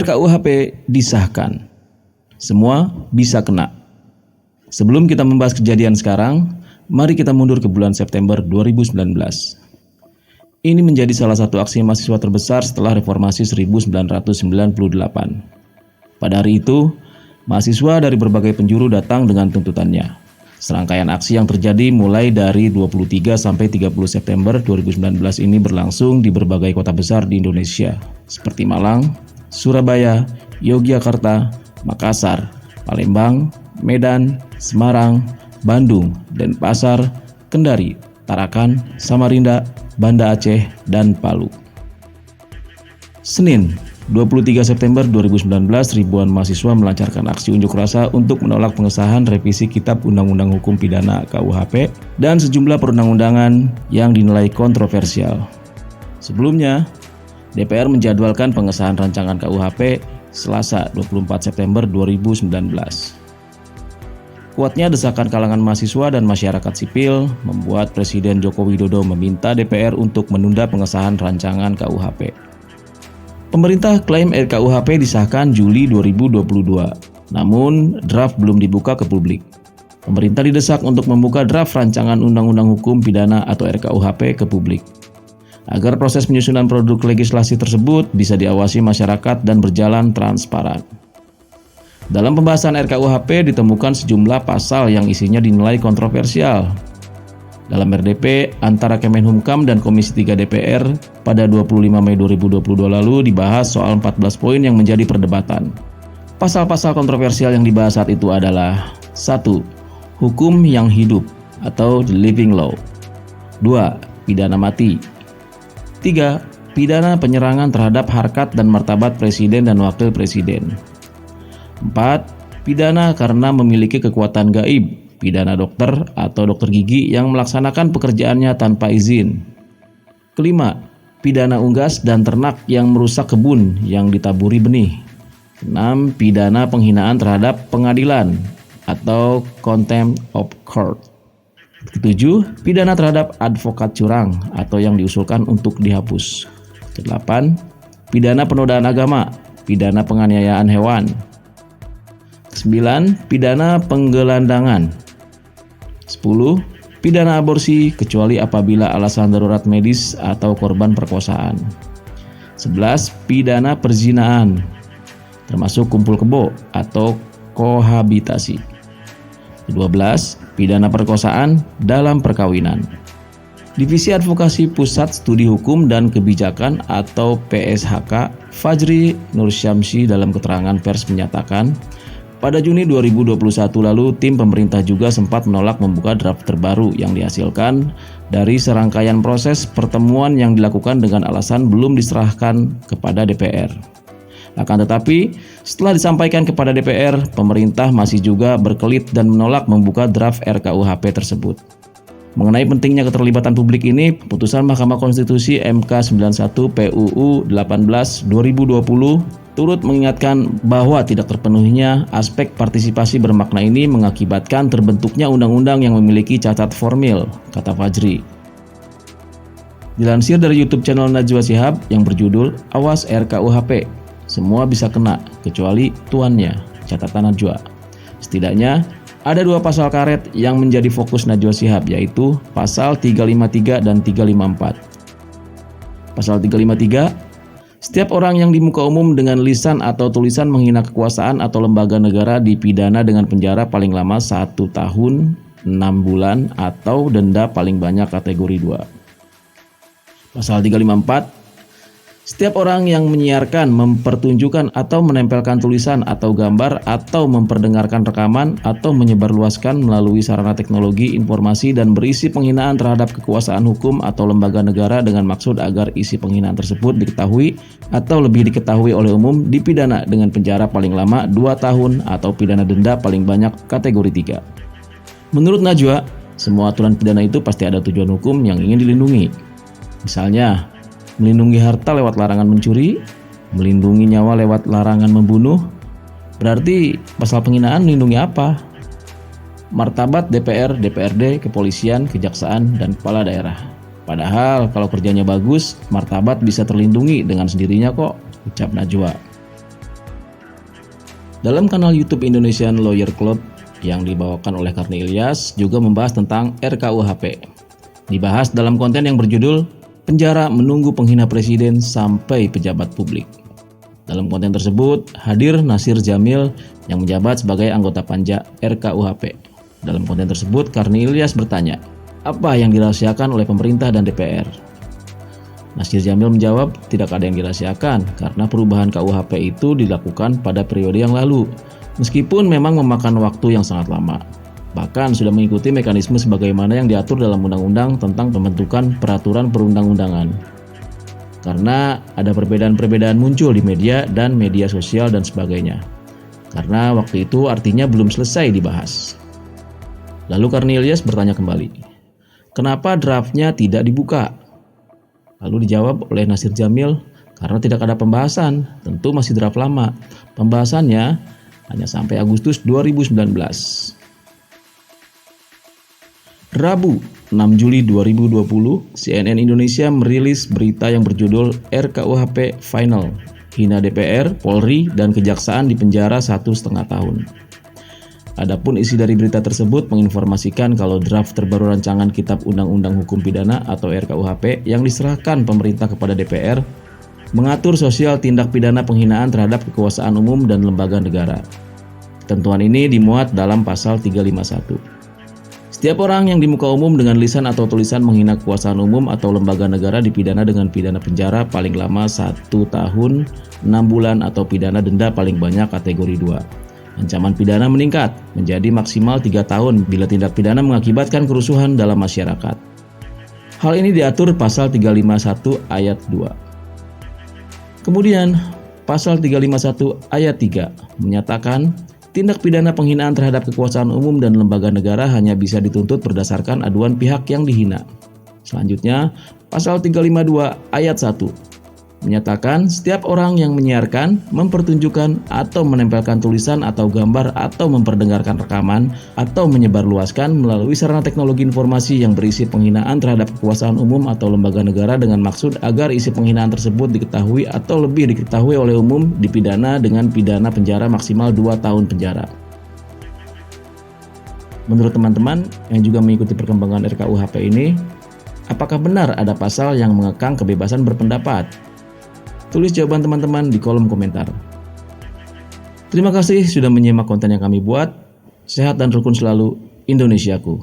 RKUHP disahkan. Semua bisa kena. Sebelum kita membahas kejadian sekarang, mari kita mundur ke bulan September 2019. Ini menjadi salah satu aksi mahasiswa terbesar setelah reformasi 1998. Pada hari itu, mahasiswa dari berbagai penjuru datang dengan tuntutannya. Serangkaian aksi yang terjadi mulai dari 23 sampai 30 September 2019 ini berlangsung di berbagai kota besar di Indonesia, seperti Malang, Surabaya, Yogyakarta, Makassar, Palembang, Medan, Semarang, Bandung, Denpasar, Kendari, Tarakan, Samarinda, Banda Aceh, dan Palu. Senin, 23 September 2019, ribuan mahasiswa melancarkan aksi unjuk rasa untuk menolak pengesahan revisi Kitab Undang-Undang Hukum Pidana KUHP dan sejumlah perundang-undangan yang dinilai kontroversial. Sebelumnya, DPR menjadwalkan pengesahan rancangan KUHP Selasa 24 September 2019. Kuatnya desakan kalangan mahasiswa dan masyarakat sipil membuat Presiden Joko Widodo meminta DPR untuk menunda pengesahan rancangan KUHP. Pemerintah klaim RKUHP disahkan Juli 2022, namun draft belum dibuka ke publik. Pemerintah didesak untuk membuka draft rancangan Undang-Undang Hukum Pidana atau RKUHP ke publik, agar proses penyusunan produk legislasi tersebut bisa diawasi masyarakat dan berjalan transparan. Dalam pembahasan RKUHP ditemukan sejumlah pasal yang isinya dinilai kontroversial. Dalam RDP antara Kemenhumkam dan Komisi 3 DPR pada 25 Mei 2022 lalu dibahas soal 14 poin yang menjadi perdebatan. Pasal-pasal kontroversial yang dibahas saat itu adalah 1. Hukum yang hidup atau the living law. 2. Pidana mati. 3. Pidana penyerangan terhadap harkat dan martabat Presiden dan Wakil Presiden. 4. Pidana karena memiliki kekuatan gaib. Pidana dokter atau dokter gigi yang melaksanakan pekerjaannya tanpa izin. Kelima, pidana unggas dan ternak yang merusak kebun yang ditaburi benih. 6. Pidana penghinaan terhadap pengadilan atau contempt of court. 7. Pidana terhadap advokat curang atau yang diusulkan untuk dihapus. 8. Pidana penodaan agama, pidana penganiayaan hewan. 9. Pidana penggelandangan. 10. Pidana aborsi kecuali apabila alasan darurat medis atau korban perkosaan. 11. Pidana perzinaan termasuk kumpul kebo atau kohabitasi. 12. Pidana perkosaan dalam perkawinan. Divisi Advokasi Pusat Studi Hukum dan Kebijakan atau PSHK Fajri Nursyamsi dalam keterangan pers menyatakan, pada Juni 2021 lalu, tim pemerintah juga sempat menolak membuka draft terbaru yang dihasilkan dari serangkaian proses pertemuan yang dilakukan dengan alasan belum diserahkan kepada DPR. Akan tetapi, setelah disampaikan kepada DPR, pemerintah masih juga berkelit dan menolak membuka draft RKUHP tersebut. Mengenai pentingnya keterlibatan publik ini, putusan Mahkamah Konstitusi MK 91 PUU 18 2020 turut mengingatkan bahwa tidak terpenuhinya aspek partisipasi bermakna ini mengakibatkan terbentuknya undang-undang yang memiliki cacat formil, kata Fajri. Dilansir dari YouTube channel Najwa Shihab yang berjudul Awas RKUHP, semua bisa kena kecuali tuannya, catatan Najwa. Setidaknya ada dua pasal karet yang menjadi fokus Najwa Shihab, yaitu pasal 353 dan 354. Pasal 353, setiap orang yang di muka umum dengan lisan atau tulisan menghina kekuasaan atau lembaga negara dipidana dengan penjara paling lama 1 tahun 6 bulan atau denda paling banyak kategori 2. Pasal 354, setiap orang yang menyiarkan, mempertunjukkan atau menempelkan tulisan atau gambar atau memperdengarkan rekaman atau menyebarluaskan melalui sarana teknologi informasi dan berisi penghinaan terhadap kekuasaan hukum atau lembaga negara dengan maksud agar isi penghinaan tersebut diketahui atau lebih diketahui oleh umum dipidana dengan penjara paling lama 2 tahun atau pidana denda paling banyak kategori 3. Menurut Najwa, semua aturan pidana itu pasti ada tujuan hukum yang ingin dilindungi. Misalnya, melindungi harta lewat larangan mencuri, melindungi nyawa lewat larangan membunuh. Berarti pasal penghinaan melindungi apa? Martabat DPR, DPRD, kepolisian, kejaksaan, dan kepala daerah. Padahal kalau kerjanya bagus, martabat bisa terlindungi dengan sendirinya kok, ucap Najwa. Dalam kanal YouTube Indonesian Lawyer Club yang dibawakan oleh Karni Ilyas juga membahas tentang RKUHP. Dibahas dalam konten yang berjudul Penjara Menunggu Penghina Presiden Sampai Pejabat Publik. Dalam konten tersebut hadir Nasir Jamil yang menjabat sebagai anggota panja RKUHP. Dalam konten tersebut Karni Ilyas bertanya, apa yang dirahasiakan oleh pemerintah dan DPR? Nasir Jamil menjawab, tidak ada yang dirahasiakan karena perubahan KUHP itu dilakukan pada periode yang lalu, meskipun memang memakan waktu yang sangat lama. Bahkan sudah mengikuti mekanisme sebagaimana yang diatur dalam undang-undang tentang pembentukan peraturan perundang-undangan. Karena ada perbedaan-perbedaan muncul di media dan media sosial dan sebagainya. Karena waktu itu artinya belum selesai dibahas. Lalu Karni Ilyas bertanya kembali, kenapa draftnya tidak dibuka? Lalu dijawab oleh Nasir Jamil, karena tidak ada pembahasan, tentu masih draft lama. Pembahasannya hanya sampai Agustus 2019. Rabu, 6 Juli 2020, CNN Indonesia merilis berita yang berjudul RKUHP Final, hina DPR, Polri, dan Kejaksaan dipenjara 1,5 tahun. Adapun isi dari berita tersebut menginformasikan kalau draft terbaru rancangan Kitab Undang-Undang Hukum Pidana atau RKUHP yang diserahkan pemerintah kepada DPR mengatur sosial tindak pidana penghinaan terhadap kekuasaan umum dan lembaga negara. Ketentuan ini dimuat dalam pasal 351. Setiap orang yang di muka umum dengan lisan atau tulisan menghina kekuasaan umum atau lembaga negara dipidana dengan pidana penjara paling lama 1 tahun, 6 bulan atau pidana denda paling banyak kategori 2. Ancaman pidana meningkat menjadi maksimal 3 tahun bila tindak pidana mengakibatkan kerusuhan dalam masyarakat. Hal ini diatur pasal 351 ayat 2. Kemudian, pasal 351 ayat 3 menyatakan tindak pidana penghinaan terhadap kekuasaan umum dan lembaga negara hanya bisa dituntut berdasarkan aduan pihak yang dihina. Selanjutnya, pasal 352 ayat 1 menyatakan setiap orang yang menyiarkan, mempertunjukkan, atau menempelkan tulisan atau gambar atau memperdengarkan rekaman atau menyebarluaskan melalui sarana teknologi informasi yang berisi penghinaan terhadap kekuasaan umum atau lembaga negara dengan maksud agar isi penghinaan tersebut diketahui atau lebih diketahui oleh umum dipidana dengan pidana penjara maksimal 2 tahun penjara. Menurut teman-teman yang juga mengikuti perkembangan RKUHP ini, apakah benar ada pasal yang mengekang kebebasan berpendapat? Tulis jawaban teman-teman di kolom komentar. Terima kasih sudah menyimak konten yang kami buat. Sehat dan rukun selalu, Indonesiaku.